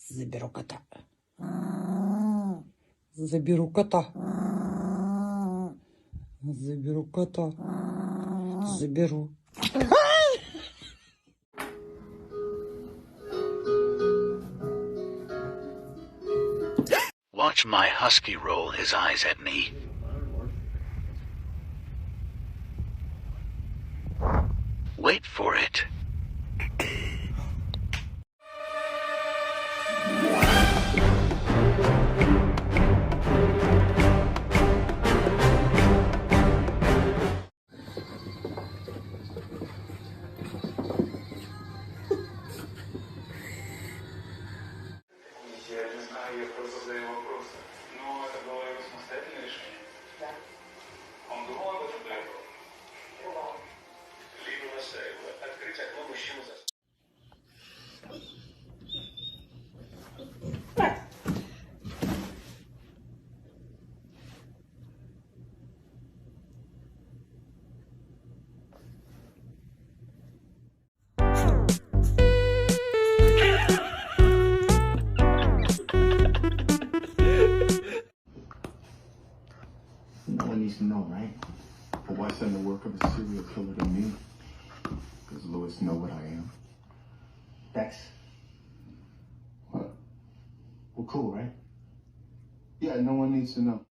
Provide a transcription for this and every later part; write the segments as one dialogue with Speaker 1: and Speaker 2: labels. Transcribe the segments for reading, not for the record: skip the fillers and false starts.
Speaker 1: Заберу кота. Заберу кота. Заберу кота. Заберу.
Speaker 2: Watch my husky roll his eyes at me. Wait for it.
Speaker 3: Я не знаю, я просто задаю вопросы. Но это было его самостоятельное решение? Да. Он думал об этом до этого? Думал. Либо настаивала. Открыть окно мужчину за...
Speaker 4: No one needs to know, right? But why send the work of a serial killer to me? Does Lewis know what I am? Dex? What? Well, cool, right? Yeah, no one needs to know.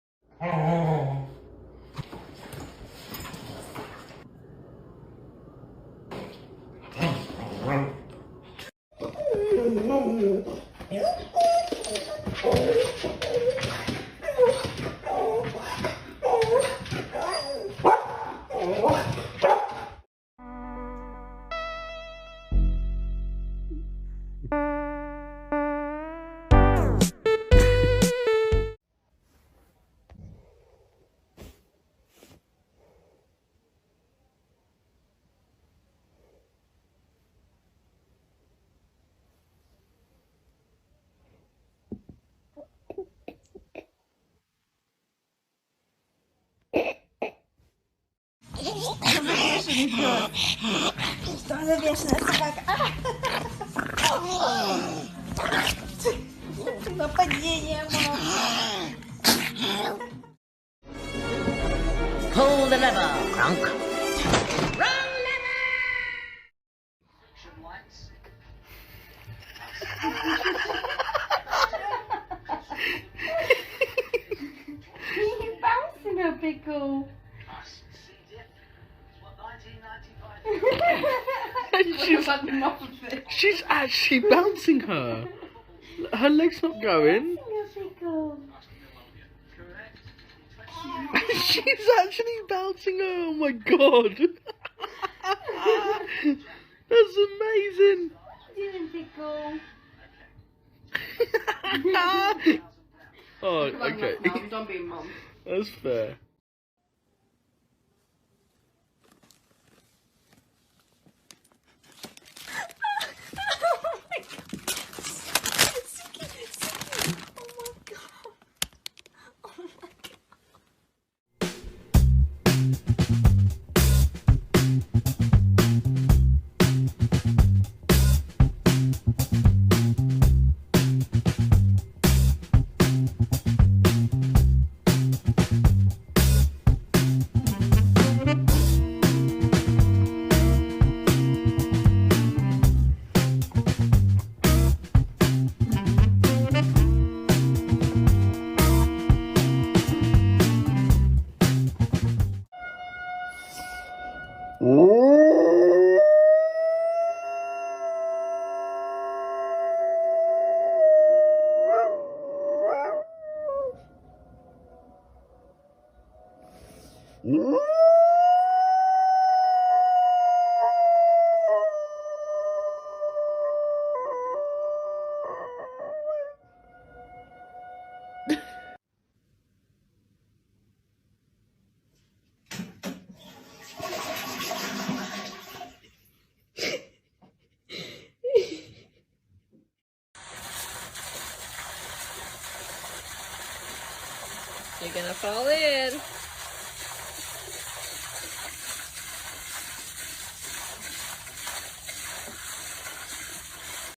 Speaker 5: Что бешеная собака? Нападение, мама.
Speaker 1: Pull the lever, Kronk.
Speaker 5: He's bouncing a pickle.
Speaker 6: She's actually bouncing her. Her leg's not going. She's actually bouncing her. Oh my god. That's amazing.
Speaker 5: Pickle.
Speaker 6: Oh, okay.
Speaker 5: Don't be mum.
Speaker 6: That's fair.
Speaker 5: You're gonna fall in.